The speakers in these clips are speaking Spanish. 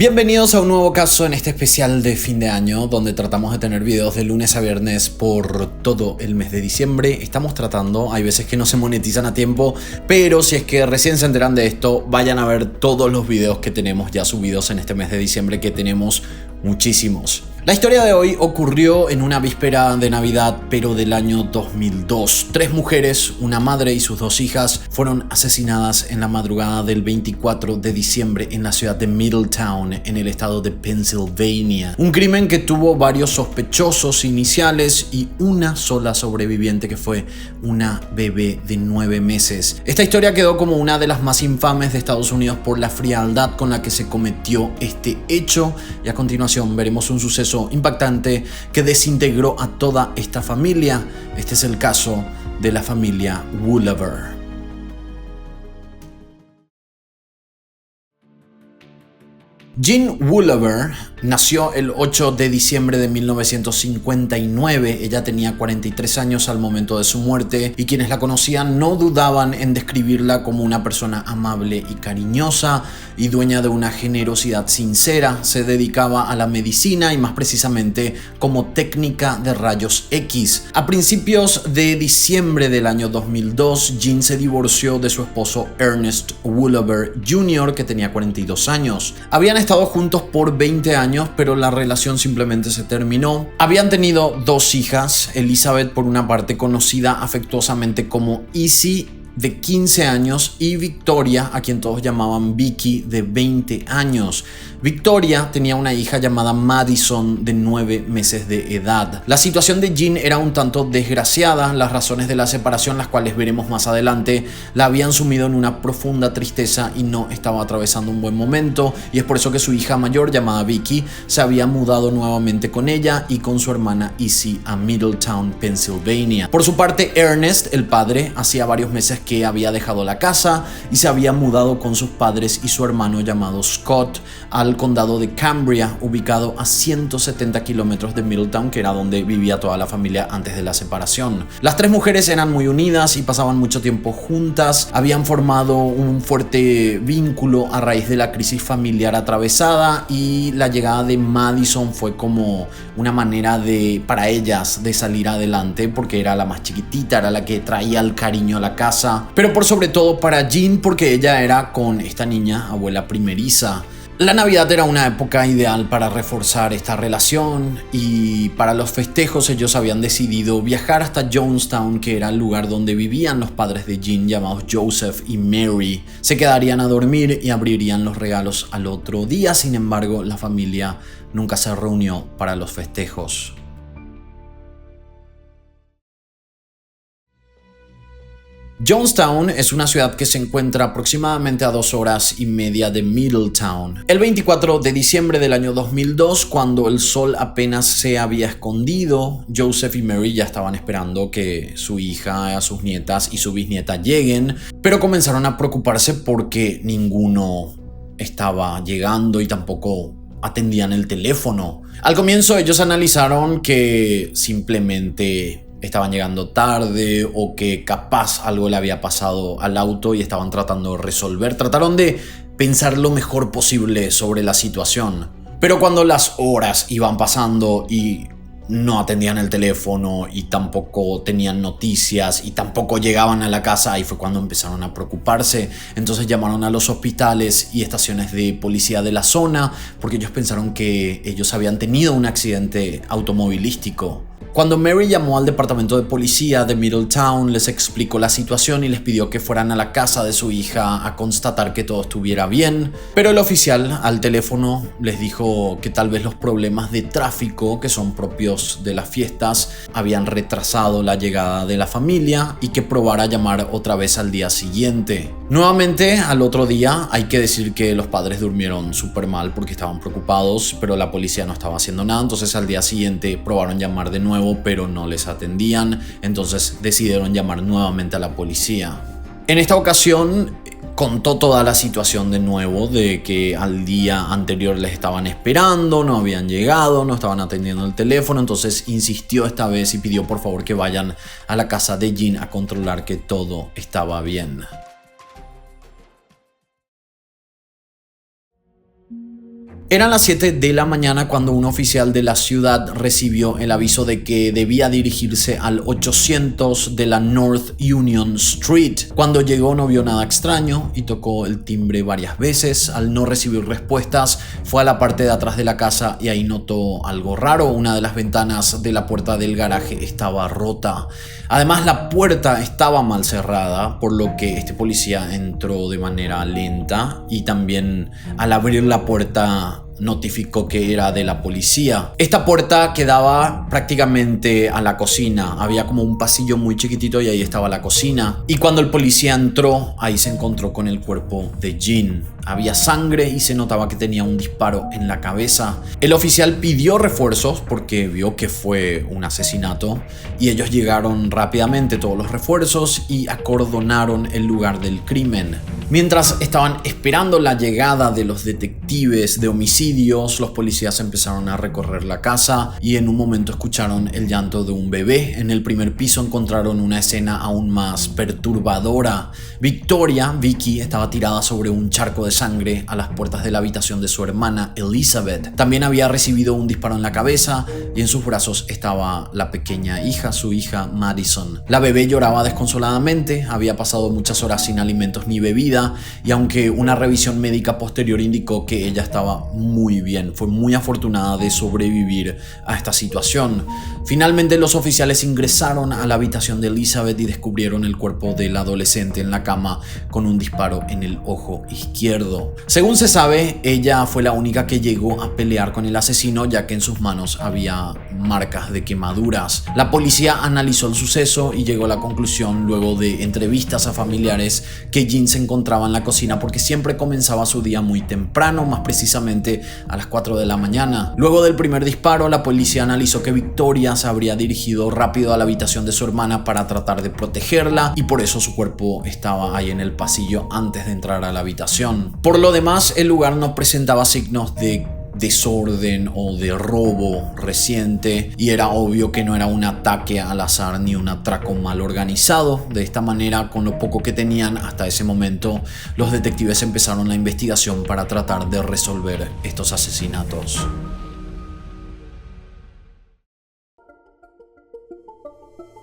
Bienvenidos a un nuevo caso en este especial de fin de año, donde tratamos de tener videos de lunes a viernes por todo el mes de diciembre. Estamos tratando, hay veces que no se monetizan a tiempo, pero si es que recién se enteran de esto, vayan a ver todos los videos que tenemos ya subidos en este mes de diciembre, que tenemos muchísimos. La historia de hoy ocurrió en una víspera de Navidad, pero del año 2002. 3 mujeres, una madre y sus 2 hijas, fueron asesinadas en la madrugada del 24 de diciembre en la ciudad de Middletown, en el estado de Pennsylvania. Un crimen que tuvo varios sospechosos iniciales y una sola sobreviviente, que fue una bebé de 9 meses. Esta historia quedó como una de las más infames de Estados Unidos por la frialdad con la que se cometió este hecho, y a continuación veremos un suceso impactante que desintegró a toda esta familia. Este es el caso de la familia Woolover. Jean Woolover nació el 8 de diciembre de 1959. Ella tenía 43 años al momento de su muerte, y quienes la conocían no dudaban en describirla como una persona amable y cariñosa y dueña de una generosidad sincera. Se dedicaba a la medicina y más precisamente como técnica de rayos X. A principios de diciembre del año 2002, Jean se divorció de su esposo Ernest Woolover Jr., que tenía 42 años. Habían estado juntos por 20 años, pero la relación simplemente se terminó. Habían tenido 2 hijas, Elizabeth, por una parte, conocida afectuosamente como Izzy, de 15 años, y Victoria, a quien todos llamaban Vicky, de 20 años. Victoria tenía una hija llamada Madison, de 9 meses de edad. La situación de Jean era un tanto desgraciada. Las razones de la separación, las cuales veremos más adelante, la habían sumido en una profunda tristeza y no estaba atravesando un buen momento, y es por eso que su hija mayor, llamada Vicky, se había mudado nuevamente con ella y con su hermana Izzy a Middletown, Pennsylvania. Por su parte, Ernest, el padre, hacía varios meses que había dejado la casa y se había mudado con sus padres y su hermano llamado Scott al condado de Cambria, ubicado a 170 kilómetros de Middletown, que era donde vivía toda la familia antes de la separación. Las 3 mujeres eran muy unidas y pasaban mucho tiempo juntas. Habían formado un fuerte vínculo a raíz de la crisis familiar atravesada, y la llegada de Madison fue como una manera para ellas de salir adelante, porque era la más chiquitita, era la que traía el cariño a la casa, pero por sobre todo para Jean, porque ella era, con esta niña, abuela primeriza. La Navidad era una época ideal para reforzar esta relación, y para los festejos ellos habían decidido viajar hasta Jonestown, que era el lugar donde vivían los padres de Jean, llamados Joseph y Mary. Se quedarían a dormir y abrirían los regalos al otro día. Sin embargo, la familia nunca se reunió para los festejos. Jonestown es una ciudad que se encuentra aproximadamente a 2 horas y media de Middletown. El 24 de diciembre del año 2002, cuando el sol apenas se había escondido, Joseph y Mary ya estaban esperando que su hija, sus nietas y su bisnieta lleguen, pero comenzaron a preocuparse porque ninguno estaba llegando y tampoco atendían el teléfono. Al comienzo ellos analizaron que simplemente estaban llegando tarde, o que capaz algo le había pasado al auto y estaban tratando de resolver. Trataron de pensar lo mejor posible sobre la situación. Pero cuando las horas iban pasando y no atendían el teléfono y tampoco tenían noticias y tampoco llegaban a la casa, ahí fue cuando empezaron a preocuparse. Entonces llamaron a los hospitales y estaciones de policía de la zona, porque ellos pensaron que ellos habían tenido un accidente automovilístico. Cuando Mary llamó al departamento de policía de Middletown, les explicó la situación y les pidió que fueran a la casa de su hija a constatar que todo estuviera bien. Pero el oficial al teléfono les dijo que tal vez los problemas de tráfico, que son propios de las fiestas, habían retrasado la llegada de la familia, y que probara llamar otra vez al día siguiente. Nuevamente, al otro día, hay que decir que los padres durmieron súper mal porque estaban preocupados, pero la policía no estaba haciendo nada. Entonces al día siguiente probaron llamar de nuevo, pero no les atendían. Entonces decidieron llamar nuevamente a la policía. En esta ocasión contó toda la situación de nuevo, de que al día anterior les estaban esperando, no habían llegado, no estaban atendiendo el teléfono. Entonces insistió esta vez y pidió por favor que vayan a la casa de Jean a controlar que todo estaba bien. Eran las 7 de la mañana cuando un oficial de la ciudad recibió el aviso de que debía dirigirse al 800 de la North Union Street. Cuando llegó no vio nada extraño y tocó el timbre varias veces. Al no recibir respuestas, fue a la parte de atrás de la casa y ahí notó algo raro. Una de las ventanas de la puerta del garaje estaba rota. Además, la puerta estaba mal cerrada, por lo que este policía entró de manera lenta y también al abrir la puerta notificó que era de la policía. Esta puerta quedaba prácticamente a la cocina. Había como un pasillo muy chiquitito y ahí estaba la cocina. Y cuando el policía entró, ahí se encontró con el cuerpo de Jean. Había sangre y se notaba que tenía un disparo en la cabeza. El oficial pidió refuerzos porque vio que fue un asesinato y ellos llegaron rápidamente, todos los refuerzos, y acordonaron el lugar del crimen. Mientras estaban esperando la llegada de los detectives de homicidios, los policías empezaron a recorrer la casa y en un momento escucharon el llanto de un bebé. En el primer piso encontraron una escena aún más perturbadora. Vicky, estaba tirada sobre un charco de sangre a las puertas de la habitación de su hermana Elizabeth. También había recibido un disparo en la cabeza y en sus brazos estaba la pequeña hija, su hija Madison. La bebé lloraba desconsoladamente, había pasado muchas horas sin alimentos ni bebida y aunque una revisión médica posterior indicó que ella estaba muy bien, fue muy afortunada de sobrevivir a esta situación. Finalmente los oficiales ingresaron a la habitación de Elizabeth y descubrieron el cuerpo del adolescente en la cama con un disparo en el ojo izquierdo. Según se sabe, ella fue la única que llegó a pelear con el asesino, ya que en sus manos había marcas de quemaduras. La policía analizó el suceso y llegó a la conclusión, luego de entrevistas a familiares, que Jean se encontraba en la cocina porque siempre comenzaba su día muy temprano, más precisamente a las 4 de la mañana. Luego del primer disparo, la policía analizó que Victoria se habría dirigido rápido a la habitación de su hermana para tratar de protegerla y por eso su cuerpo estaba ahí en el pasillo antes de entrar a la habitación. Por lo demás, el lugar no presentaba signos de desorden o de robo reciente y era obvio que no era un ataque al azar ni un atraco mal organizado. De esta manera, con lo poco que tenían hasta ese momento, los detectives empezaron la investigación para tratar de resolver estos asesinatos.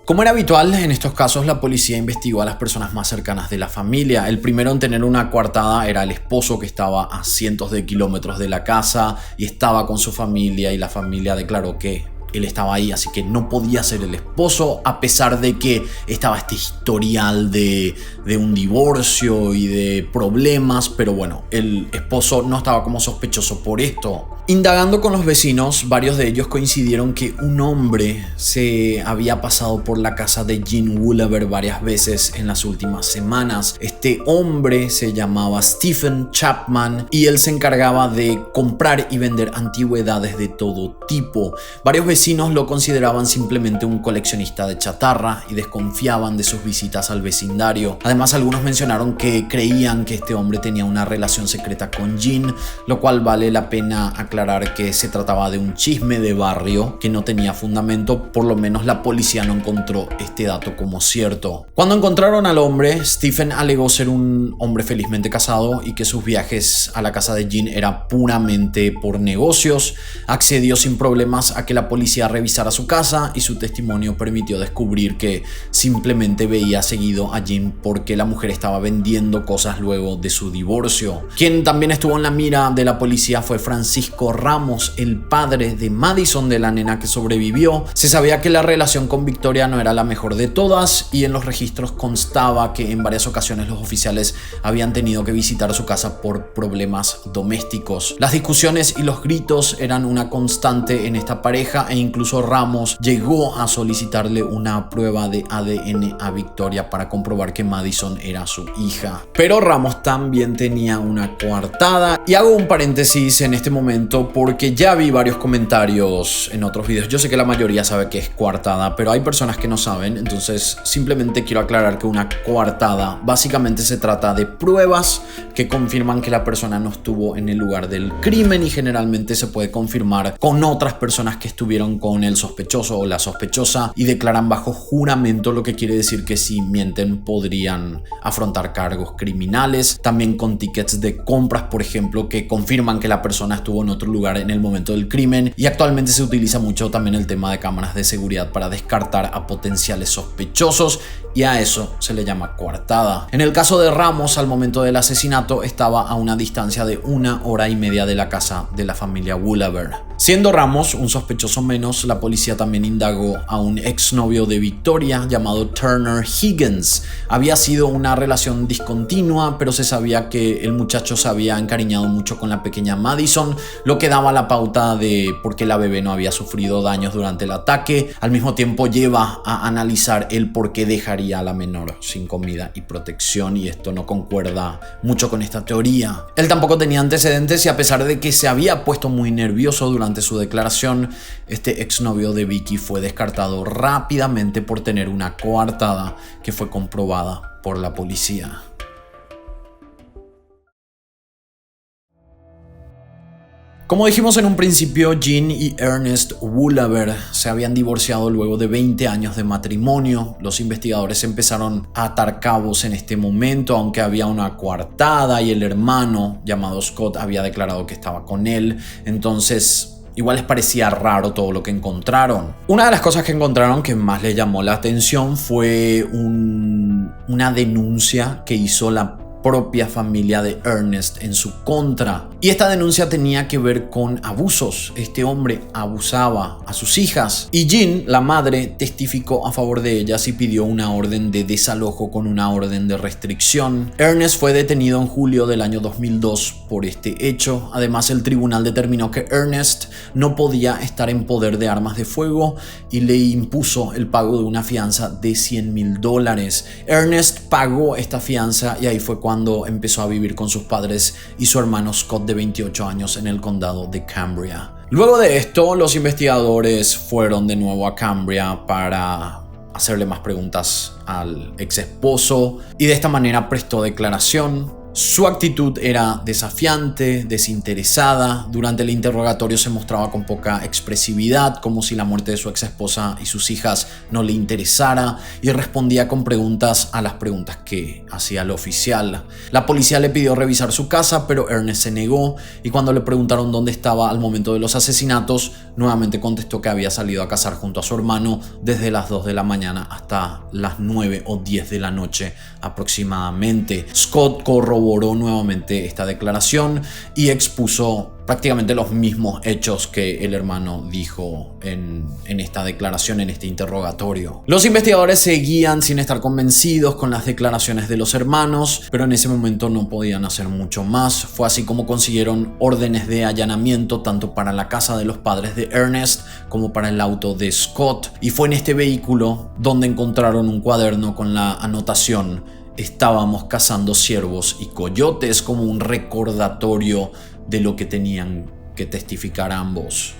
Como era habitual, en estos casos la policía investigó a las personas más cercanas de la familia. El primero en tener una coartada era el esposo, que estaba a cientos de kilómetros de la casa y estaba con su familia, y la familia declaró que él estaba ahí, así que no podía ser el esposo, a pesar de que estaba este historial de un divorcio y de problemas. Pero bueno, el esposo no estaba como sospechoso por esto. Indagando con los vecinos, varios de ellos coincidieron que un hombre se había pasado por la casa de Jean Woolever varias veces en las últimas semanas. Este hombre se llamaba Stephen Chapman y él se encargaba de comprar y vender antigüedades de todo tipo. Varios vecinos lo consideraban simplemente un coleccionista de chatarra y desconfiaban de sus visitas al vecindario. Además, algunos mencionaron que creían que este hombre tenía una relación secreta con Jean, lo cual vale la pena aclarar que se trataba de un chisme de barrio que no tenía fundamento. Por lo menos la policía no encontró este dato como cierto. Cuando encontraron al hombre, Stephen alegó ser un hombre felizmente casado y que sus viajes a la casa de Jean era puramente por negocios. Accedió sin problemas a que la policía revisara su casa y su testimonio permitió descubrir que simplemente veía seguido a Jean porque la mujer estaba vendiendo cosas luego de su divorcio. Quien también estuvo en la mira de la policía fue Francisco Ramos, el padre de Madison, de la nena que sobrevivió. Se sabía que la relación con Victoria no era la mejor de todas y en los registros constaba que en varias ocasiones los oficiales habían tenido que visitar su casa por problemas domésticos. Las discusiones y los gritos eran una constante en esta pareja e incluso Ramos llegó a solicitarle una prueba de ADN a Victoria para comprobar que Madison era su hija. Pero Ramos también tenía una coartada, y hago un paréntesis en este momento porque ya vi varios comentarios en otros videos. Yo sé que la mayoría sabe que es coartada, pero hay personas que no saben, entonces simplemente quiero aclarar que una coartada básicamente se trata de pruebas que confirman que la persona no estuvo en el lugar del crimen, y generalmente se puede confirmar con otras personas que estuvieron reúnen con el sospechoso o la sospechosa y declaran bajo juramento, lo que quiere decir que si mienten podrían afrontar cargos criminales. También con tickets de compras, por ejemplo, que confirman que la persona estuvo en otro lugar en el momento del crimen. Y actualmente se utiliza mucho también el tema de cámaras de seguridad para descartar a potenciales sospechosos, y a eso se le llama coartada. En el caso de Ramos, al momento del asesinato estaba a una distancia de 1 hora y media de la casa de la familia Woolaver. Siendo Ramos un sospechoso menos, la policía también indagó a un exnovio de Victoria llamado Turner Higgins. Había sido una relación discontinua, pero se sabía que el muchacho se había encariñado mucho con la pequeña Madison, lo que daba la pauta de por qué la bebé no había sufrido daños durante el ataque. Al mismo tiempo lleva a analizar el por qué dejaría a la menor sin comida y protección, y esto no concuerda mucho con esta teoría. Él tampoco tenía antecedentes, y a pesar de que se había puesto muy nervioso durante su declaración, este exnovio de Vicky fue descartado rápidamente por tener una coartada que fue comprobada por la policía. Como dijimos en un principio, Jean y Ernest Woolaver se habían divorciado luego de 20 años de matrimonio. Los investigadores empezaron a atar cabos en este momento, aunque había una coartada y el hermano llamado Scott había declarado que estaba con él. Entonces, igual les parecía raro todo lo que encontraron. Una de las cosas que encontraron que más les llamó la atención fue una denuncia que hizo la propia familia de Ernest en su contra. Y esta denuncia tenía que ver con abusos. Este hombre abusaba a sus hijas. Y Jean, la madre, testificó a favor de ellas y pidió una orden de desalojo con una orden de restricción. Ernest fue detenido en julio del año 2002 por este hecho. Además, el tribunal determinó que Ernest no podía estar en poder de armas de fuego y le impuso el pago de una fianza de $100,000. Ernest pagó esta fianza y ahí fue cuando empezó a vivir con sus padres y su hermano Scott de 28 años en el condado de Cambria. Luego de esto, los investigadores fueron de nuevo a Cambria para hacerle más preguntas al ex esposo y de esta manera prestó declaración. Su actitud era desafiante, desinteresada. Durante el interrogatorio se mostraba con poca expresividad, como si la muerte de su ex esposa y sus hijas no le interesara, y respondía con preguntas a las preguntas que hacía el oficial. La policía le pidió revisar su casa, pero Ernest se negó, y cuando le preguntaron dónde estaba al momento de los asesinatos, nuevamente contestó que había salido a cazar junto a su hermano desde las 2 de la mañana hasta las 9 o 10 de la noche aproximadamente. Scott corroboró nuevamente esta declaración y expuso prácticamente los mismos hechos que el hermano dijo en esta declaración, en este interrogatorio. Los investigadores seguían sin estar convencidos con las declaraciones de los hermanos, pero en ese momento no podían hacer mucho más. Fue así como consiguieron órdenes de allanamiento tanto para la casa de los padres de Ernest como para el auto de Scott, y fue en este vehículo donde encontraron un cuaderno con la anotación: "Estábamos cazando ciervos y coyotes", como un recordatorio de lo que tenían que testificar ambos.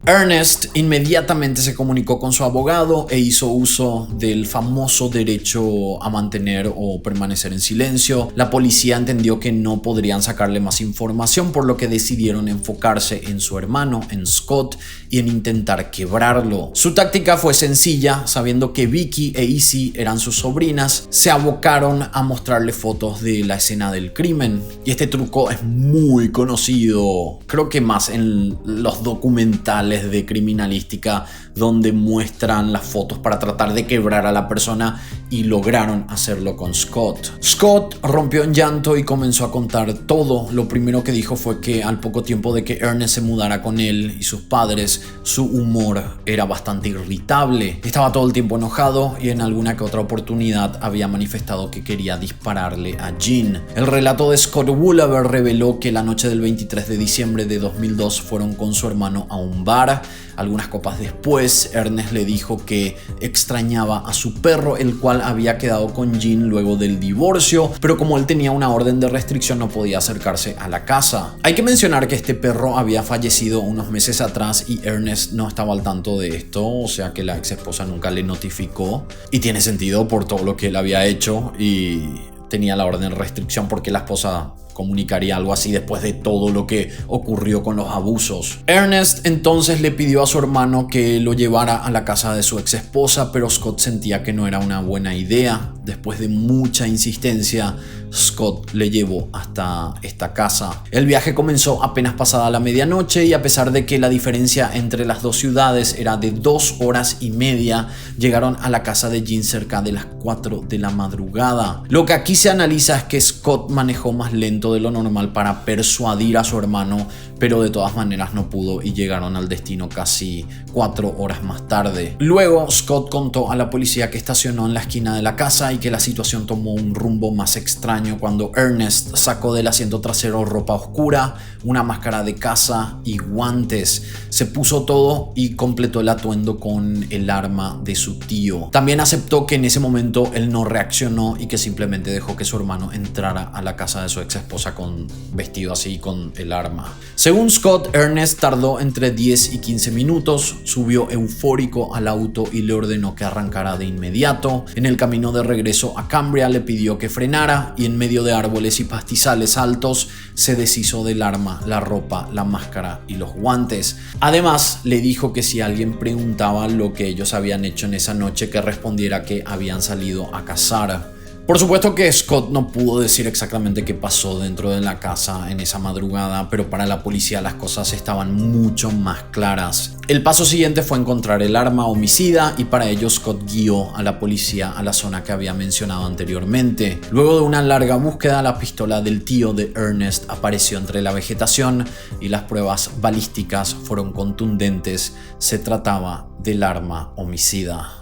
Ernest inmediatamente se comunicó con su abogado e hizo uso del famoso derecho a mantener o permanecer en silencio. La policía entendió que no podrían sacarle más información, por lo que decidieron enfocarse en su hermano, en Scott, y en intentar quebrarlo. Su táctica fue sencilla. Sabiendo que Vicky e Izzy eran sus sobrinas, se abocaron a mostrarle fotos de la escena del crimen. Y este truco es muy conocido, creo que más en los documentales de criminalística, donde muestran las fotos para tratar de quebrar a la persona, y lograron hacerlo con Scott. Scott rompió en llanto y comenzó a contar todo. Lo primero que dijo fue que al poco tiempo de que Ernest se mudara con él y sus padres, su humor era bastante irritable. Estaba todo el tiempo enojado y en alguna que otra oportunidad había manifestado que quería dispararle a Jean. El relato de Scott Woolaver reveló que la noche del 23 de diciembre de 2002 fueron con su hermano a un bar. Algunas copas después, Ernest le dijo que extrañaba a su perro, el cual había quedado con Jean luego del divorcio, pero como él tenía una orden de restricción no podía acercarse a la casa. Hay que mencionar que este perro había fallecido unos meses atrás y Ernest no estaba al tanto de esto, o sea que la ex esposa nunca le notificó, y tiene sentido por todo lo que él había hecho y tenía la orden de restricción porque la esposa comunicaría algo así después de todo lo que ocurrió con los abusos. Ernest entonces le pidió a su hermano que lo llevara a la casa de su ex esposa, pero Scott sentía que no era una buena idea. Después de mucha insistencia, Scott le llevó hasta esta casa. El viaje comenzó apenas pasada la medianoche y a pesar de que la diferencia entre las dos ciudades era de 2 horas y media, llegaron a la casa de Jean cerca de las 4 de la madrugada. Lo que aquí se analiza es que Scott manejó más lento de lo normal para persuadir a su hermano, pero de todas maneras no pudo y llegaron al destino casi 4 horas más tarde. Luego Scott contó a la policía que estacionó en la esquina de la casa y que la situación tomó un rumbo más extraño cuando Ernest sacó del asiento trasero ropa oscura, una máscara de caza y guantes. Se puso todo y completó el atuendo con el arma de su tío. También aceptó que en ese momento él no reaccionó y que simplemente dejó que su hermano entrara a la casa de su ex esposa vestido así con el arma. Según Scott, Ernest tardó entre 10 y 15 minutos, subió eufórico al auto y le ordenó que arrancara de inmediato. En el camino de regreso a Cambria le pidió que frenara y en medio de árboles y pastizales altos se deshizo del arma, la ropa, la máscara y los guantes. Además, le dijo que si alguien preguntaba lo que ellos habían hecho en esa noche, que respondiera que habían salido a cazar. Por supuesto que Scott no pudo decir exactamente qué pasó dentro de la casa en esa madrugada, pero para la policía las cosas estaban mucho más claras. El paso siguiente fue encontrar el arma homicida y para ello Scott guió a la policía a la zona que había mencionado anteriormente. Luego de una larga búsqueda, la pistola del tío de Ernest apareció entre la vegetación y las pruebas balísticas fueron contundentes. Se trataba del arma homicida.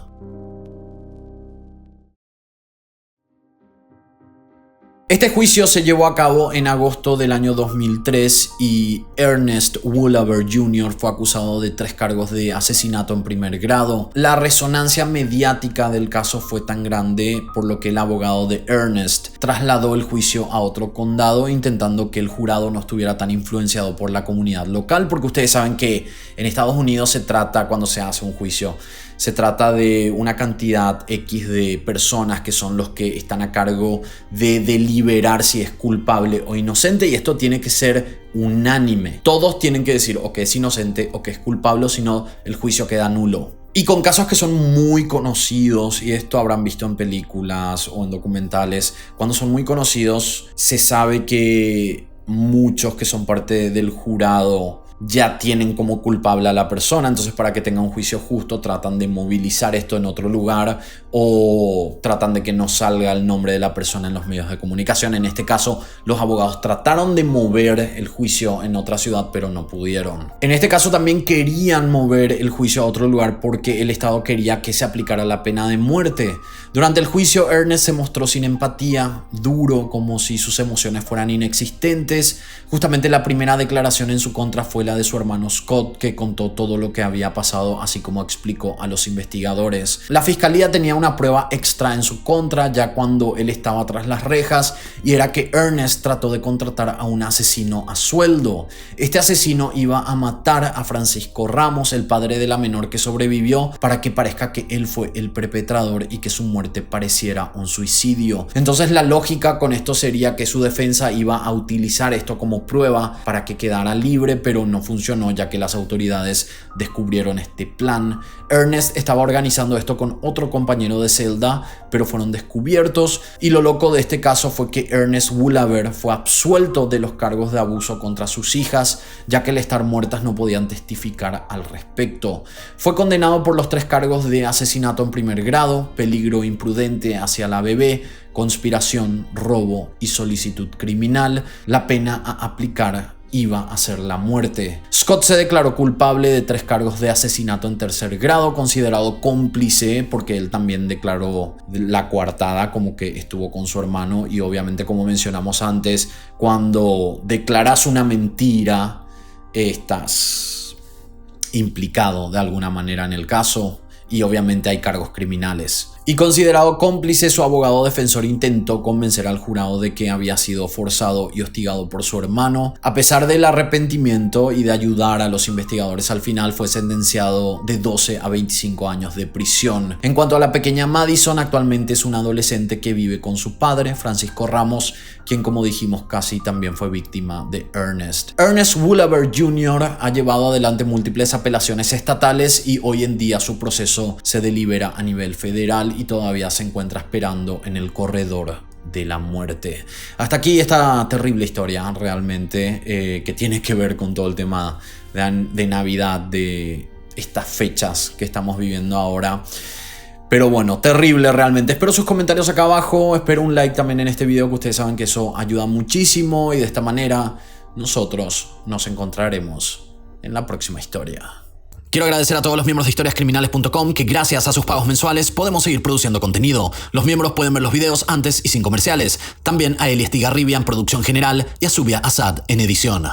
Este juicio se llevó a cabo en agosto del año 2003 y Ernest Woolaver Jr. fue acusado de 3 cargos de asesinato en primer grado. La resonancia mediática del caso fue tan grande por lo que el abogado de Ernest trasladó el juicio a otro condado intentando que el jurado no estuviera tan influenciado por la comunidad local, porque ustedes saben que en Estados Unidos se trata, cuando se hace un juicio, se trata de una cantidad X de personas que son los que están a cargo de deliberar si es culpable o inocente, y esto tiene que ser unánime. Todos tienen que decir o que es inocente o que es culpable, o si no el juicio queda nulo. Y con casos que son muy conocidos, y esto habrán visto en películas o en documentales, cuando son muy conocidos se sabe que muchos que son parte del jurado ya tienen como culpable a la persona, entonces para que tenga un juicio justo tratan de movilizar esto en otro lugar o tratan de que no salga el nombre de la persona en los medios de comunicación. En este caso, los abogados trataron de mover el juicio en otra ciudad, pero no pudieron. En este caso también querían mover el juicio a otro lugar porque el Estado quería que se aplicara la pena de muerte. Durante el juicio, Ernest se mostró sin empatía, duro, como si sus emociones fueran inexistentes. Justamente la primera declaración en su contra fue la de su hermano Scott, que contó todo lo que había pasado, así como explicó a los investigadores. La fiscalía tenía una prueba extra en su contra ya cuando él estaba tras las rejas, y era que Ernest trató de contratar a un asesino a sueldo. Este asesino iba a matar a Francisco Ramos, el padre de la menor que sobrevivió, para que parezca que él fue el perpetrador y que su muerte pareciera un suicidio. Entonces la lógica con esto sería que su defensa iba a utilizar esto como prueba para que quedara libre, pero no funcionó ya que las autoridades descubrieron este plan. Ernest estaba organizando esto con otro compañero de celda, pero fueron descubiertos, y lo loco de este caso fue que Ernest Woolaver fue absuelto de los cargos de abuso contra sus hijas, ya que al estar muertas no podían testificar al respecto. Fue condenado por los 3 cargos de asesinato en primer grado, peligro imprudente hacia la bebé, conspiración, robo y solicitud criminal. La pena a aplicar iba a ser la muerte. Scott se declaró culpable de 3 cargos de asesinato en tercer grado, considerado cómplice porque él también declaró la coartada, como que estuvo con su hermano, y obviamente, como mencionamos antes, cuando declaras una mentira estás implicado de alguna manera en el caso, y obviamente hay cargos criminales. Y considerado cómplice, su abogado defensor intentó convencer al jurado de que había sido forzado y hostigado por su hermano. A pesar del arrepentimiento y de ayudar a los investigadores, al final fue sentenciado de 12 a 25 años de prisión. En cuanto a la pequeña Madison, actualmente es una adolescente que vive con su padre, Francisco Ramos, quien, como dijimos, casi también fue víctima de Ernest. Ernest Woolaber Jr. ha llevado adelante múltiples apelaciones estatales y hoy en día su proceso se delibera a nivel federal y todavía se encuentra esperando en el corredor de la muerte. Hasta aquí esta terrible historia realmente que tiene que ver con todo el tema de Navidad, de estas fechas que estamos viviendo ahora. Pero bueno, terrible realmente. Espero sus comentarios acá abajo, espero un like también en este video, que ustedes saben que eso ayuda muchísimo, y de esta manera nosotros nos encontraremos en la próxima historia. Quiero agradecer a todos los miembros de historiascriminales.com que gracias a sus pagos mensuales podemos seguir produciendo contenido. Los miembros pueden ver los videos antes y sin comerciales. También a Eli Estigarribia en producción general y a Zubia Asad en edición.